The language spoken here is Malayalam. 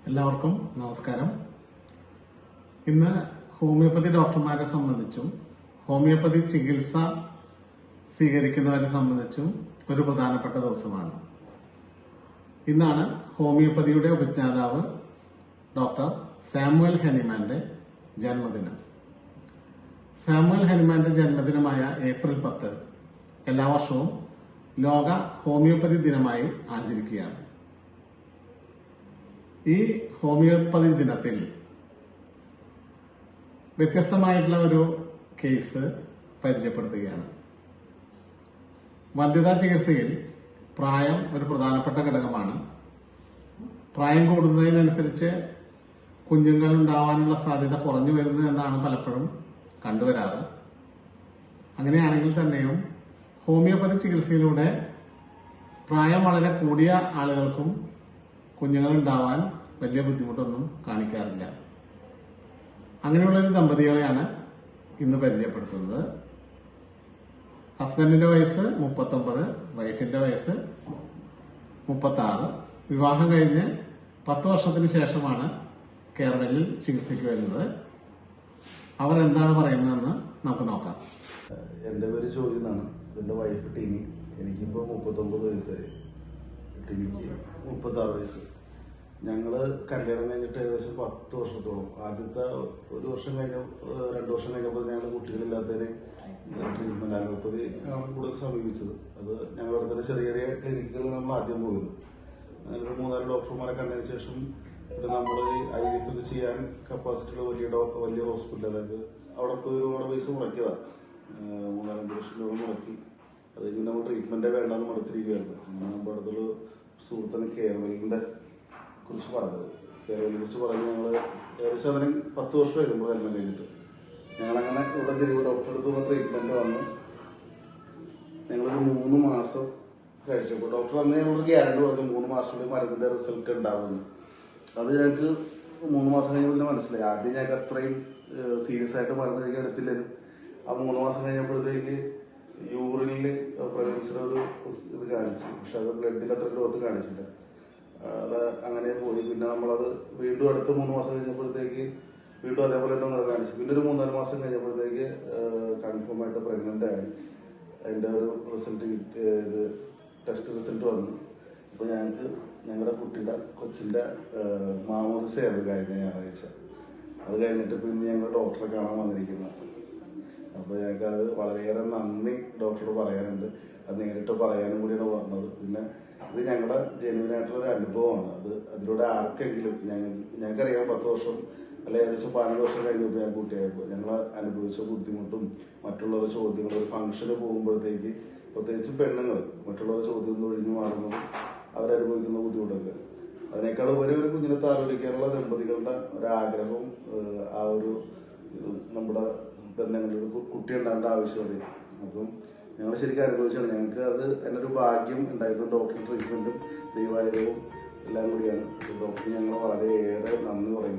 എല്ലാവർക്കും നമസ്കാരം. ഇന്ന് ഹോമിയോപ്പതി ഡോക്ടർമാരെ സംബന്ധിച്ചും ഹോമിയോപ്പതി ചികിത്സ സ്വീകരിക്കുന്നവരെ സംബന്ധിച്ചും ഒരു പ്രധാനപ്പെട്ട ദിവസമാണ്. ഇന്നാണ് ഹോമിയോപ്പതിയുടെ ഉപജ്ഞാതാവ് ഡോക്ടർ സാമുവൽ ഹനിമാന്റെ ജന്മദിനം. സാമുവൽ ഹനിമാന്റെ ജന്മദിനമായ ഏപ്രിൽ 10 എല്ലാ വർഷവും ലോക ഹോമിയോപ്പതി ദിനമായി ആചരിക്കുകയാണ്. ഈ ഹോമിയോപ്പതി ദിനത്തിൽ വ്യത്യസ്തമായിട്ടുള്ള ഒരു കേസ് പരിചയപ്പെടുത്തുകയാണ്. വന്ധ്യതാ ചികിത്സയിൽ പ്രായം ഒരു പ്രധാനപ്പെട്ട ഘടകമാണ്. പ്രായം കൂടുന്നതിനനുസരിച്ച് കുഞ്ഞുങ്ങൾ ഉണ്ടാവാനുള്ള സാധ്യത കുറഞ്ഞു വരുന്നു എന്നാണ് പലപ്പോഴും കണ്ടുവരാറ്. അങ്ങനെയാണെങ്കിൽ തന്നെയും ഹോമിയോപ്പതി ചികിത്സയിലൂടെ പ്രായം വളരെ കൂടിയ ആളുകൾക്കും കുഞ്ഞുങ്ങൾ ഉണ്ടാവാൻ വലിയ ബുദ്ധിമുട്ടൊന്നും കാണിക്കാറില്ല. അങ്ങനെയുള്ളൊരു ദമ്പതികളെയാണ് ഇന്ന് പരിചയപ്പെടുത്തുന്നത്. ഹസ്ബൻഡിന്റെ വയസ്സ് 39, വൈഫിന്റെ വയസ്സ് 36. വിവാഹം കഴിഞ്ഞ് 10 വർഷത്തിന് ശേഷമാണ് കേരളത്തിൽ ചികിത്സയ്ക്ക് വരുന്നത്. അവർ എന്താണ് പറയുന്നതെന്ന് നമുക്ക് നോക്കാം. എൻ്റെ പേര് ജോലി എന്നാണ്. എൻ്റെ വൈഫ് ടിനി. എനിക്കിപ്പോൾ 39 വയസ്സായി. ടിനിക്ക് 36 വയസ്സ്. ഞങ്ങള് കല്യാണം കഴിഞ്ഞിട്ട് ഏകദേശം 10 വർഷത്തോളം. ആദ്യത്തെ 1 വർഷം കഴിഞ്ഞ 2 വർഷം കഴിഞ്ഞപ്പോൾ ഞങ്ങൾ കുട്ടികളില്ലാത്തതിന് ട്രീറ്റ്മെന്റ് അലോപ്പതി ആണ് കൂടുതൽ സമീപിച്ചത്. അത് ഞങ്ങളുടെ തന്നെ ചെറിയ ചെറിയ ക്ലിനിക്കുകളിൽ നമ്മൾ ആദ്യം പോയിരുന്നു. അങ്ങനെ 3-4 ഡോക്ടർമാരെ കണ്ടതിന് ശേഷം നമ്മൾ IVF ഒക്കെ ചെയ്യാൻ കപ്പാസിറ്റിയുള്ള വലിയ ഹോസ്പിറ്റൽ, അതായത് അവിടെ പോയി ഒരുപാട് പൈസ മുടക്കിയതാണ്. 3-5 ലക്ഷം രൂപ മുടക്കി. അത് കഴിഞ്ഞ് നമ്മൾ ട്രീറ്റ്മെന്റ് വേണ്ടാന്ന് മടുത്തിരിക്കുകയായിരുന്നു. അങ്ങനെ നമ്മുടെ അടുത്തുള്ള സുഹൃത്തിന് കേരളിന്റെ കുറിച്ച് പറഞ്ഞത്. കേരളിനെ കുറിച്ച് പറഞ്ഞ് ഞങ്ങൾ ഏകദേശം അതിന് 10 വർഷമായി നമ്മൾ കല്യാണം കഴിഞ്ഞിട്ട്. ഞങ്ങളങ്ങനെ ഇവിടെ തിരുവ് ഡോക്ടറെ അടുത്ത് ട്രീറ്റ്മെന്റ് വന്ന് ഞങ്ങളൊരു 3 മാസം കഴിച്ചപ്പോൾ ഡോക്ടർ അന്ന് ഞങ്ങളൊരു ഗ്യാരണ്ടി പറഞ്ഞു 3 മാസത്തിൻ്റെ മരുന്നിന്റെ റിസൾട്ട് ഉണ്ടാവുമെന്ന്. അത് ഞങ്ങൾക്ക് 3 മാസം കഴിഞ്ഞപ്പോൾ മനസ്സിലായി. ആദ്യം ഞങ്ങൾക്ക് അത്രയും സീരിയസ് ആയിട്ട് മരുന്ന് കഴിക്കാൻ എടുത്തില്ലായിരുന്നു. ആ 3 മാസം കഴിഞ്ഞപ്പോഴത്തേക്ക് യൂറിനിൽ പ്രഗ്നൻസിയുടെ ഒരു ഇത് കാണിച്ചു. പക്ഷെ അത് ബ്ലഡിൽ അത്ര ഗ്രോത്ത് കാണിച്ചില്ല. അത് അങ്ങനെ പോയി. പിന്നെ നമ്മളത് വീണ്ടും അടുത്ത 3 മാസം കഴിഞ്ഞപ്പോഴത്തേക്ക് വീണ്ടും അതേപോലെ തന്നെ ഒന്നും കാണിച്ചു. പിന്നെ ഒരു 3-4 മാസം കഴിഞ്ഞപ്പോഴത്തേക്ക് കൺഫേം ആയിട്ട് പ്രഗ്നന്റ് ആയി. അതിൻ്റെ ഒരു റിസൾട്ട് ഇത് ടെസ്റ്റ് റിസൾട്ട് വന്നു. അപ്പോൾ ഞങ്ങളുടെ കുട്ടിയുടെ കൊച്ചിൻ്റെ മാമോദിസയായിരുന്നു കഴിഞ്ഞ ഞായറാഴ്ച. അത് കഴിഞ്ഞിട്ട് പിന്നെ ഞങ്ങൾ ഡോക്ടറെ കാണാൻ വന്നിരിക്കുന്നത്. അപ്പോൾ ഞങ്ങൾക്കത് വളരെയേറെ നന്ദി ഡോക്ടറോട് പറയാനുണ്ട്. അത് നേരിട്ട് പറയാനും കൂടിയാണ് പറഞ്ഞത്. പിന്നെ ഇത് ഞങ്ങളുടെ ജെന്യുവനായിട്ടുള്ളൊരു അനുഭവമാണ്. അതിലൂടെ ആർക്കെങ്കിലും ഞങ്ങൾക്കറിയാം 10 വർഷം അല്ലെ ഏകദേശം 15 വർഷം കഴിഞ്ഞപ്പോൾ ഞാൻ കുട്ടിയായപ്പോൾ ഞങ്ങൾ അനുഭവിച്ച ബുദ്ധിമുട്ടും മറ്റുള്ളവരുടെ ചോദ്യങ്ങൾ, ഒരു ഫംഗ്ഷന് പോകുമ്പോഴത്തേക്ക് പ്രത്യേകിച്ച് പെണ്ണുങ്ങൾ മറ്റുള്ളവരുടെ ചോദ്യം ഒഴിഞ്ഞു മാറുന്നതും അവരനുഭവിക്കുന്ന ബുദ്ധിമുട്ടൊക്കെ, അതിനേക്കാൾ ഉപരി ഒരു കുഞ്ഞിനെ താലോലിക്കാനുള്ള ദമ്പതികളുടെ ഒരാഗ്രഹവും ആ ഒരു നമ്മുടെ ബന്ധങ്ങളിൽ ഒരു കുട്ടി ഉണ്ടാകേണ്ട ആവശ്യകത. അപ്പം ഞങ്ങൾ ശരിക്കും അനുഭവിച്ചാണ്. ഞങ്ങൾക്ക് അത് എന്നൊരു ഭാഗ്യം ഉണ്ടായിരുന്നു. ഡോക്ടർ ട്രീറ്റ്മെന്റും ദൈവാലയവും എല്ലാം കൂടിയാണ്. ഡോക്ടർ ഞങ്ങൾ വളരെയേറെ നന്ദി പറയുന്നു.